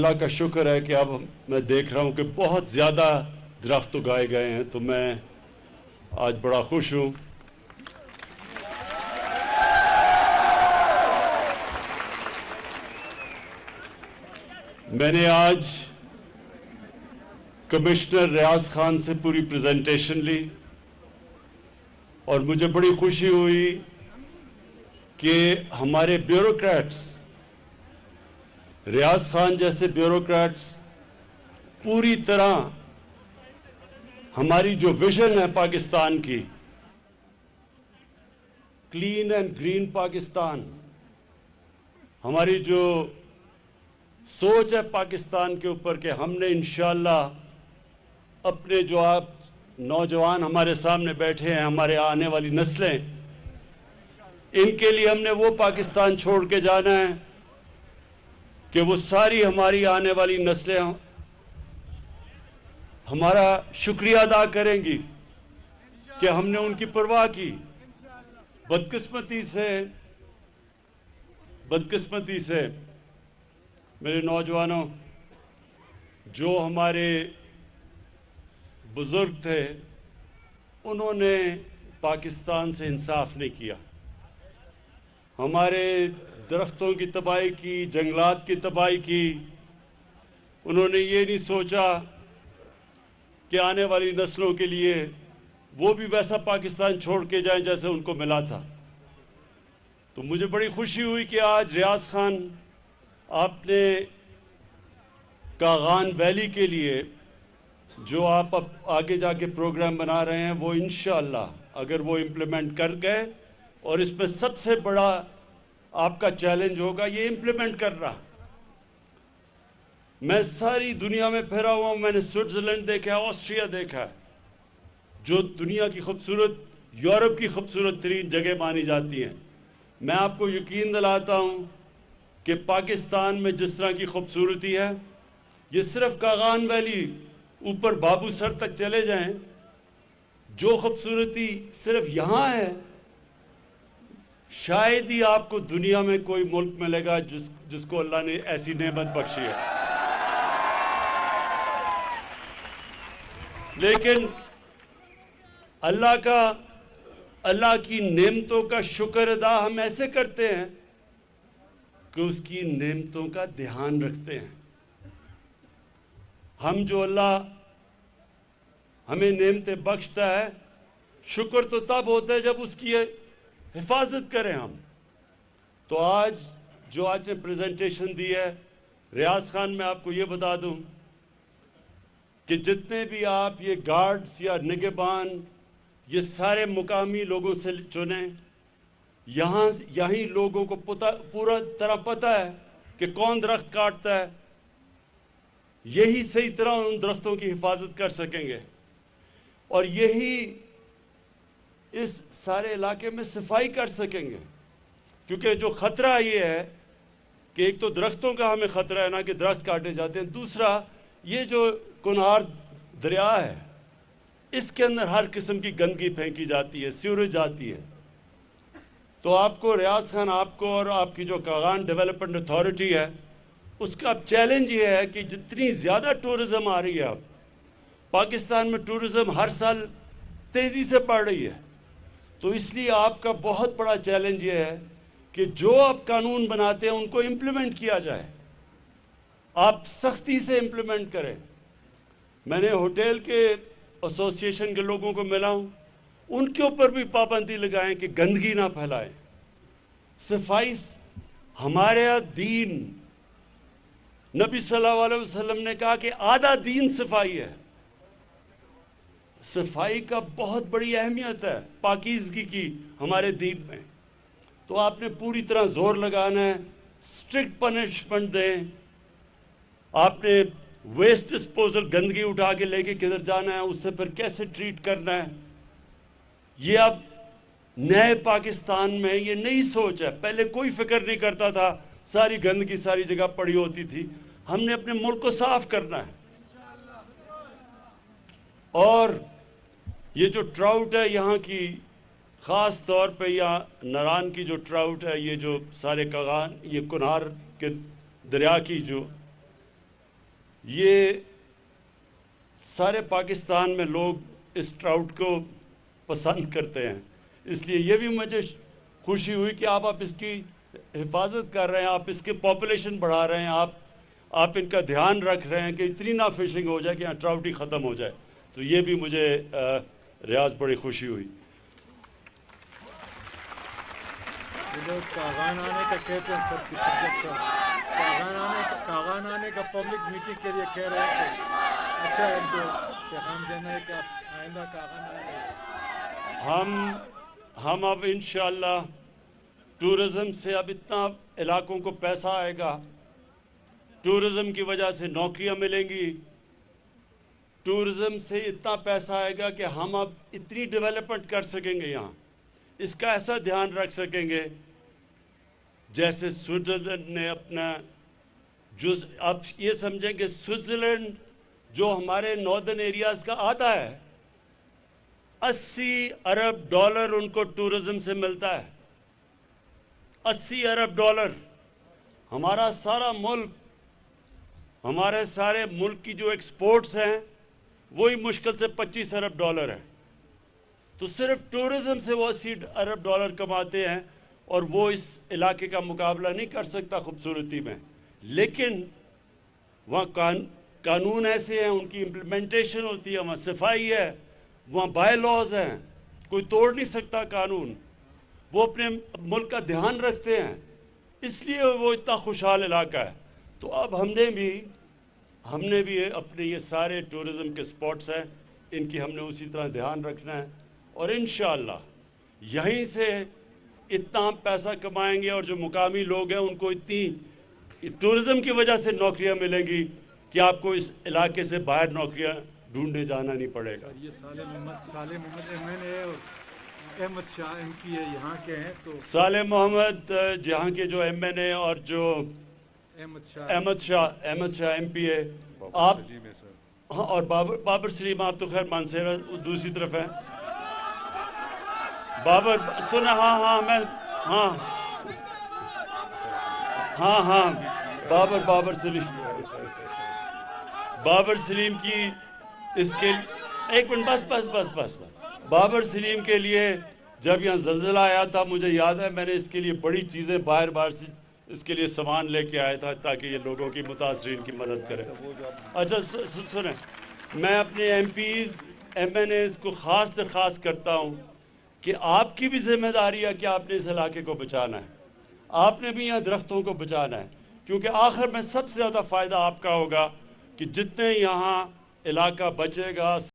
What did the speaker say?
اللہ کا شکر ہے کہ اب میں دیکھ رہا ہوں کہ بہت زیادہ درخت اگائے گئے ہیں، تو میں آج بڑا خوش ہوں۔ میں نے آج کمشنر ریاض خان سے پوری پریزنٹیشن لی اور مجھے بڑی خوشی ہوئی کہ ہمارے بیوروکریٹس، ریاض خان جیسے بیوروکریٹس پوری طرح ہماری جو ویژن ہے پاکستان کی، کلین اینڈ گرین پاکستان، ہماری جو سوچ ہے پاکستان کے اوپر کہ ہم نے انشاءاللہ اپنے جو آپ نوجوان ہمارے سامنے بیٹھے ہیں، ہمارے آنے والی نسلیں، ان کے لیے ہم نے وہ پاکستان چھوڑ کے جانا ہے کہ وہ ساری ہماری آنے والی نسلیں ہمارا شکریہ ادا کریں گی کہ ہم نے ان کی پرواہ کی۔ بدقسمتی سے میرے نوجوانوں، جو ہمارے بزرگ تھے انہوں نے پاکستان سے انصاف نہیں کیا، ہمارے درختوں کی تباہی کی، جنگلات کی تباہی کی۔ انہوں نے یہ نہیں سوچا کہ آنے والی نسلوں کے لیے وہ بھی ویسا پاکستان چھوڑ کے جائیں جیسے ان کو ملا تھا۔ تو مجھے بڑی خوشی ہوئی کہ آج ریاض خان آپ نے کاغان ویلی کے لیے جو آپ اب آگے جا کے پروگرام بنا رہے ہیں، وہ انشاءاللہ اگر وہ امپلیمنٹ کر گئے، اور اس میں سب سے بڑا آپ کا چیلنج ہوگا یہ امپلیمنٹ کرنا۔ میں ساری دنیا میں پھرا ہوا ہوں، میں نے سوئٹزرلینڈ دیکھا ہے، آسٹریا دیکھا ہے، جو دنیا کی خوبصورت، یورپ کی خوبصورت ترین جگہ مانی جاتی ہیں۔ میں آپ کو یقین دلاتا ہوں کہ پاکستان میں جس طرح کی خوبصورتی ہے، یہ صرف کاغان ویلی، اوپر بابو سر تک چلے جائیں، جو خوبصورتی صرف یہاں ہے شاید ہی آپ کو دنیا میں کوئی ملک ملے گا جس کو اللہ نے ایسی نعمت بخشی ہے۔ لیکن اللہ کی نعمتوں کا شکر ادا ہم ایسے کرتے ہیں کہ اس کی نعمتوں کا دھیان رکھتے ہیں۔ ہم جو اللہ ہمیں نعمتیں بخشتا ہے، شکر تو تب ہوتا ہے جب اس کی حفاظت کریں ہم۔ تو آج نے پریزنٹیشن دی ہے، ریاض خان میں آپ کو یہ بتا دوں کہ جتنے بھی آپ یہ گارڈز یا نگہبان یہ سارے مقامی لوگوں سے چنیں، یہیں لوگوں کو پورا طرح پتہ ہے کہ کون درخت کاٹتا ہے، یہی صحیح طرح ان درختوں کی حفاظت کر سکیں گے، اور یہی اس سارے علاقے میں صفائی کر سکیں گے۔ کیونکہ جو خطرہ یہ ہے کہ ایک تو درختوں کا ہمیں خطرہ ہے نا کہ درخت کاٹے جاتے ہیں، دوسرا یہ جو کنہار دریا ہے اس کے اندر ہر قسم کی گندگی پھینکی جاتی ہے، سیوریج جاتی ہے۔ تو آپ کو ریاض خان، آپ کو اور آپ کی جو کاغان ڈیولپمنٹ اتھارٹی ہے، اس کا چیلنج یہ ہے کہ جتنی زیادہ ٹورزم آ رہی ہے اب پاکستان میں، ٹورزم ہر سال تیزی سے بڑھ رہی ہے، تو اس لیے آپ کا بہت بڑا چیلنج یہ ہے کہ جو آپ قانون بناتے ہیں ان کو امپلیمنٹ کیا جائے، آپ سختی سے امپلیمنٹ کریں۔ میں نے ہوٹل کے ایسوسی ایشن کے لوگوں کو ملا ہوں، ان کے اوپر بھی پابندی لگائیں کہ گندگی نہ پھیلائیں۔ صفائی ہمارے دین، نبی صلی اللہ علیہ وسلم نے کہا کہ آدھا دین صفائی ہے۔ صفائی کا بہت بڑی اہمیت ہے پاکیزگی کی ہمارے دین میں۔ تو آپ نے پوری طرح زور لگانا ہے، اسٹرکٹ پنشمنٹ دیں۔ آپ نے ویسٹ ڈسپوزل، گندگی اٹھا کے لے کے کدھر جانا ہے، اس سے پھر کیسے ٹریٹ کرنا ہے، یہ اب نئے پاکستان میں یہ نئی سوچ ہے۔ پہلے کوئی فکر نہیں کرتا تھا، ساری گندگی ساری جگہ پڑی ہوتی تھی۔ ہم نے اپنے ملک کو صاف کرنا ہے۔ اور یہ جو ٹراؤٹ ہے یہاں کی، خاص طور پہ یہاں ناران کی جو ٹراؤٹ ہے، یہ جو سارے کاغان، یہ کنہار کے دریا کی جو یہ سارے پاکستان میں لوگ اس ٹراؤٹ کو پسند کرتے ہیں، اس لیے یہ بھی مجھے خوشی ہوئی کہ آپ اس کی حفاظت کر رہے ہیں، آپ اس کی پاپولیشن بڑھا رہے ہیں، آپ ان کا دھیان رکھ رہے ہیں کہ اتنی نہ فشنگ ہو جائے کہ یہاں ٹراؤٹ ہی ختم ہو جائے. تو یہ بھی مجھے ریاض بڑی خوشی ہوئی. کاغان آنے کا کہتے ہیں سب کی کاغان آنے کا پبلک میٹنگ کے لیے کہہ رہے ہیں کہ اچھا ہے جو پیغام دینا ہے کہ آپ آئندہ کاغان آئے. ہم اب انشاءاللہ ٹورزم سے اب اتنا علاقوں کو پیسہ آئے گا، ٹورزم کی وجہ سے نوکریاں ملیں گی، ٹورزم سے اتنا پیسہ آئے گا کہ ہم اب اتنی ڈیولپمنٹ کر سکیں گے یہاں، اس کا ایسا دھیان رکھ سکیں گے جیسے سوئٹزرلینڈ نے اپنا آپ یہ سمجھیں کہ سوئٹزرلینڈ جو ہمارے ناردرن ایریاز کا آدھا ہے، 80 ارب ڈالر ان کو ٹورزم سے ملتا ہے. 80 ارب ڈالر. ہمارا سارا ملک، ہمارے سارے ملک کی جو ایکسپورٹس ہیں وہی مشکل سے 25 ارب ڈالر ہے. تو صرف ٹورزم سے وہ 80 ارب ڈالر کماتے ہیں اور وہ اس علاقے کا مقابلہ نہیں کر سکتا خوبصورتی میں. لیکن وہاں قانون ایسے ہیں، ان کی امپلیمنٹیشن ہوتی ہے، وہاں صفائی ہے، وہاں بائی لاز ہیں، کوئی توڑ نہیں سکتا قانون. وہ اپنے ملک کا دھیان رکھتے ہیں، اس لیے وہ اتنا خوشحال علاقہ ہے. تو اب ہم نے بھی اپنے یہ سارے ٹورزم کے سپاٹس ہیں، ان کی ہم نے اسی طرح دھیان رکھنا ہے، اور انشاءاللہ یہیں سے اتنا ہم پیسہ کمائیں گے اور جو مقامی لوگ ہیں ان کو اتنی ٹورزم کی وجہ سے نوکریاں ملیں گی کہ آپ کو اس علاقے سے باہر نوکریاں ڈھونڈنے جانا نہیں پڑے گا. یہ صالح محمد MNA اور احمد شاہ MP یہاں کے ہیں. تو صالح محمد جہاں کے جو MNA اور جو احمد شاہ MP ہے، آپ ہاں، اور بابر سلیم، آپ تو خیر مانسیرا دوسری طرف ہیں. بابر سنا، ہاں بابر سلیم کی اس کے ایک منٹ بس بابر سلیم کے لیے جب یہاں زلزلہ آیا تھا، مجھے یاد ہے میں نے اس کے لیے بڑی چیزیں باہر سے اس کے لیے سامان لے کے آیا تھا تاکہ یہ لوگوں کی متاثرین کی مدد کرے. اچھا سنیں، میں اپنے MPs MNAs کو خاص درخواست کرتا ہوں کہ آپ کی بھی ذمہ داری ہے کہ آپ نے اس علاقے کو بچانا ہے، آپ نے بھی یہاں درختوں کو بچانا ہے، کیونکہ آخر میں سب سے زیادہ فائدہ آپ کا ہوگا کہ جتنے یہاں علاقہ بچے گا